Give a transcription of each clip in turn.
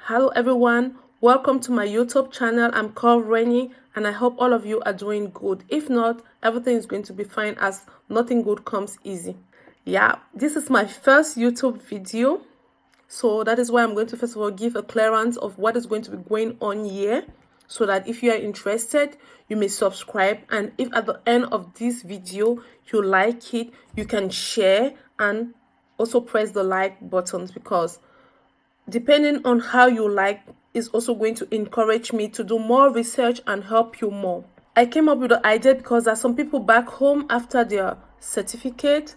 Hello everyone, welcome to my YouTube channel. I'm called Rennie and I hope all of you are doing good. If not, everything is going to be fine as nothing good comes easy. Yeah, this is my first YouTube video. So that is why I'm going to first of all give a clearance of what is going to be going on here, so that if you are interested, you may subscribe, and if at the end of this video you like it, you can share and also press the like buttons, because depending on how you like is also going to encourage me to do more research and help you more. I came up with the idea because there are some people back home after their certificate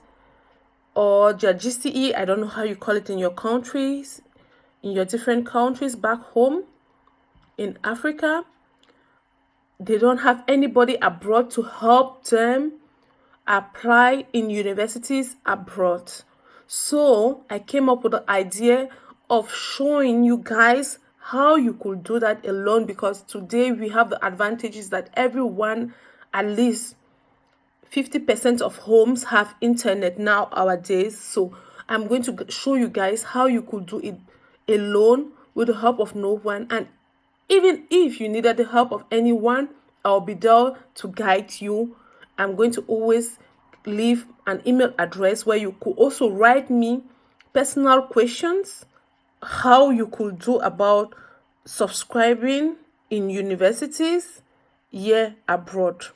or their GCE, I don't know how you call it in your countries, in your different countries back home in Africa. They don't have anybody abroad to help them apply in universities abroad. So I came up with the idea of showing you guys how you could do that alone, because today we have the advantages that everyone, at least 50% of homes, have internet nowadays. So I'm going to show you guys how you could do it alone with the help of no one. And even if you needed the help of anyone, I'll be there to guide you. I'm going to always leave an email address where you could also write me personal questions, how you could do about subscribing in universities here abroad.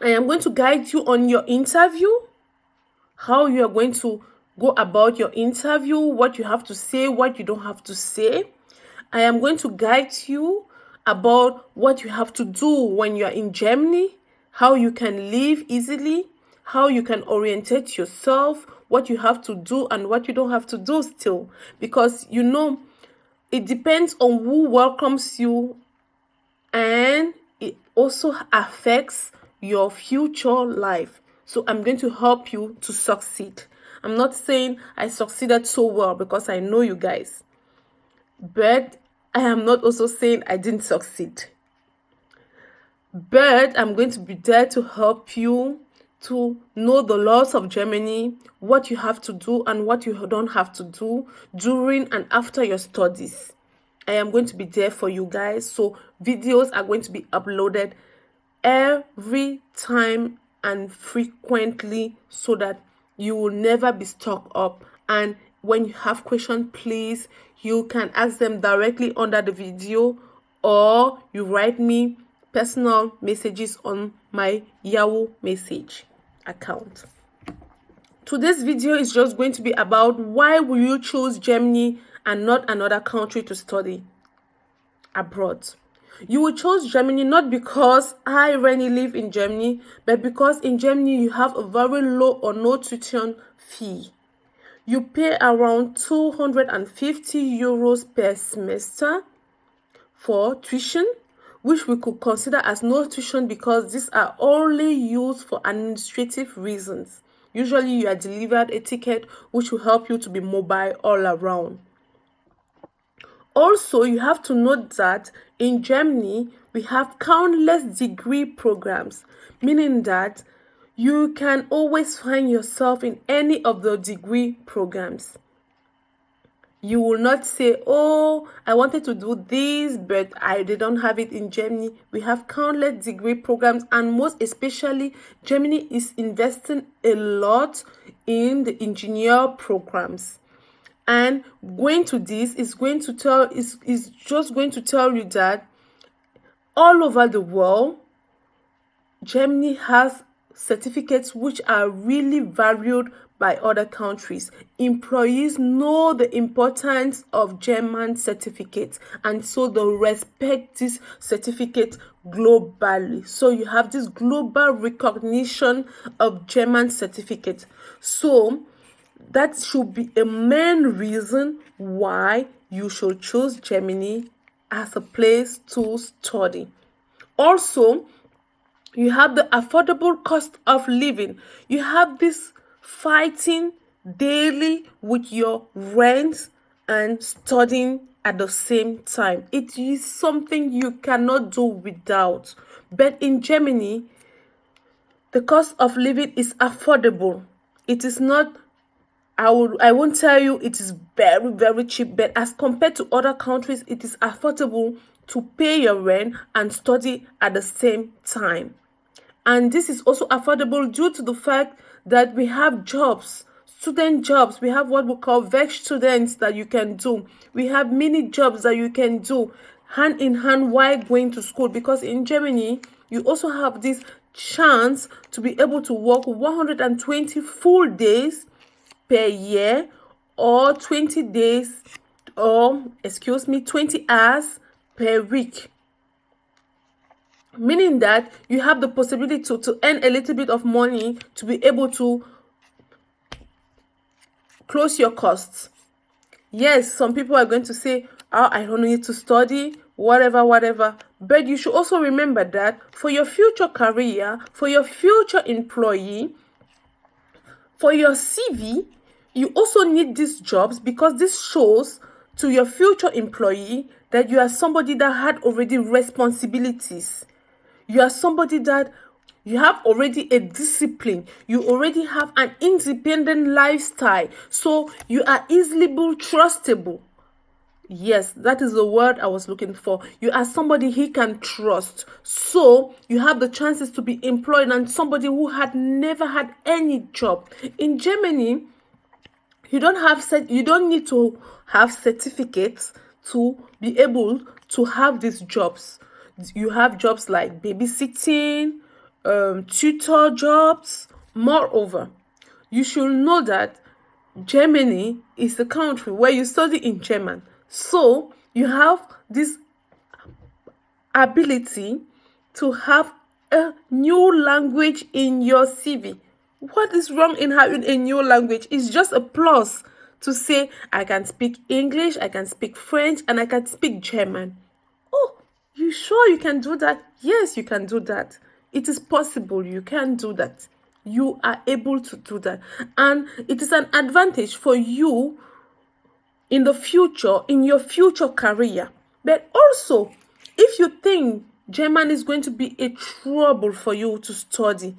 I am going to guide you on your interview, how you are going to go about your interview, what you have to say, what you don't have to say. I am going to guide you about what you have to do when you are in Germany, how you can live easily, how you can orientate yourself, what you have to do and what you don't have to do still. Because it depends on who welcomes you, and it also affects your future life. So I'm going to help you to succeed. I'm not saying I succeeded so well, because I know you guys, but I am not also saying I didn't succeed. But I'm going to be there to help you to know the laws of Germany, what you have to do and what you don't have to do during and after your studies. I am going to be there for you guys. So videos are going to be uploaded every time and frequently, so that you will never be stuck up. And when you have questions, please, you can ask them directly under the video, or you write me personal messages on my Yahoo message account. Today's video is just going to be about why will you choose Germany and not another country to study abroad. You will choose Germany not because I really live in Germany, but because in Germany you have a very low or no tuition fee. You pay around 250 euros per semester for tuition, which we could consider as no tuition because these are only used for administrative reasons. Usually you are delivered a ticket which will help you to be mobile all around. Also, you have to note that in Germany, we have countless degree programs, meaning that you can always find yourself in any of the degree programs. You will not say, oh, I wanted to do this, but they don't have it in Germany. We have countless degree programs, and most especially, Germany is investing a lot in the engineer programs. And going to this is just going to tell you that all over the world, Germany has certificates which are really valued by other countries. Employees know the importance of German certificates, and so they respect this certificate globally. So you have this global recognition of German certificate. So that should be a main reason why you should choose Germany as a place to study. Also, you have the affordable cost of living. You have this fighting daily with your rent and studying at the same time. It is something you cannot do without. But in Germany, the cost of living is affordable. It is not I won't tell you it is very, very cheap, but as compared to other countries, it is affordable to pay your rent and study at the same time. And this is also affordable due to the fact that we have jobs, student jobs. We have what we call VEX students that you can do. We have mini jobs that you can do hand in hand while going to school, because in Germany you also have this chance to be able to work 120 full days per year, or 20 days, or 20 hours per week, meaning that you have the possibility to earn a little bit of money to be able to close your costs. Yes, some people are going to say, oh, I don't need to study, whatever, but you should also remember that for your future career, for your future employee, for your CV, you also need these jobs, because this shows to your future employee that you are somebody that had already responsibilities. You are somebody that you have already a discipline. You already have an independent lifestyle. So you are easily trustable. Yes, that is the word I was looking for. You are somebody he can trust. So you have the chances to be employed, and somebody who had never had any job. In Germany, you don't need to have certificates to be able to have these jobs. You have jobs like babysitting, tutor jobs. Moreover, you should know that Germany is a country where you study in German. So you have this ability to have a new language in your CV. What is wrong in having a new language? It's just a plus to say, I can speak English, I can speak French, and I can speak German. Oh, you sure you can do that? Yes, you can do that. It is possible. You can do that. You are able to do that. And it is an advantage for you in the future, in your future career. But also, if you think German is going to be a trouble for you to study,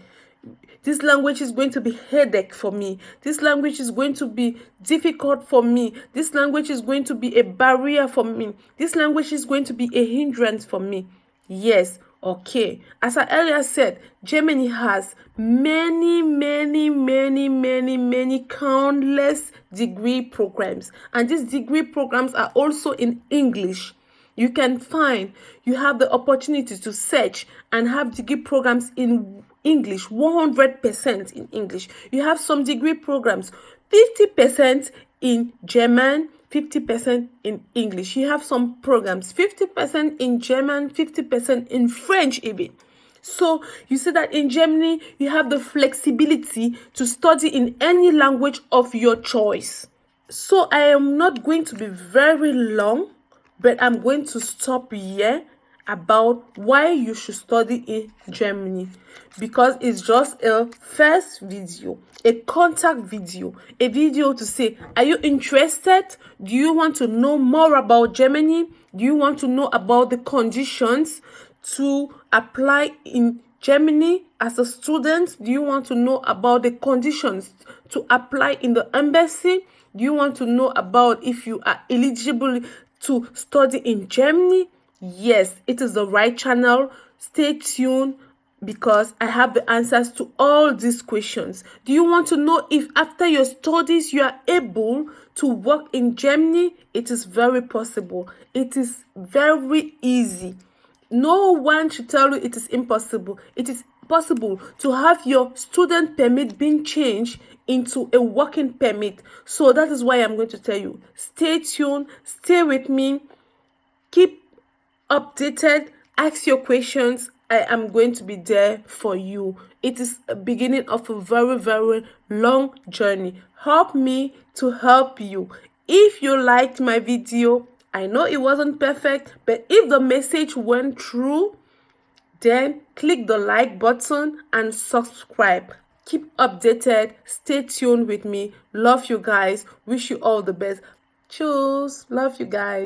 this language is going to be headache for me, this language is going to be difficult for me, this language is going to be a barrier for me, this language is going to be a hindrance for me. Yes, okay. As I earlier said, Germany has many countless degree programs, and these degree programs are also in English. You have the opportunity to search and have degree programs in English, 100% in English. You have some degree programs, 50% in German, 50% in English. You have some programs, 50% in German, 50% in French even. So you see that in Germany, you have the flexibility to study in any language of your choice. So I am not going to be very long, but I'm going to stop here about why you should study in Germany, because it's just a first video, a contact video, a video to say, are you interested? Do you want to know more about Germany? Do you want to know about the conditions to apply in Germany as a student? Do you want to know about the conditions to apply in the embassy? Do you want to know about if you are eligible to study in Germany? Yes, it is the right channel. Stay tuned, because I have the answers to all these questions. Do you want to know if after your studies you are able to work in Germany? It is very possible. It is very easy. No one should tell you it is impossible. It is possible to have your student permit being changed into a working permit. So that is why I'm going to tell you, stay tuned, stay with me, keep updated, ask your questions. I am going to be there for you. It is a beginning of a very long journey. Help me to help you. If you liked my video, I know it wasn't perfect, but if the message went through, then click the like button and subscribe. Keep updated. Stay tuned with me. Love you guys. Wish you all the best. Cheers. Love you guys.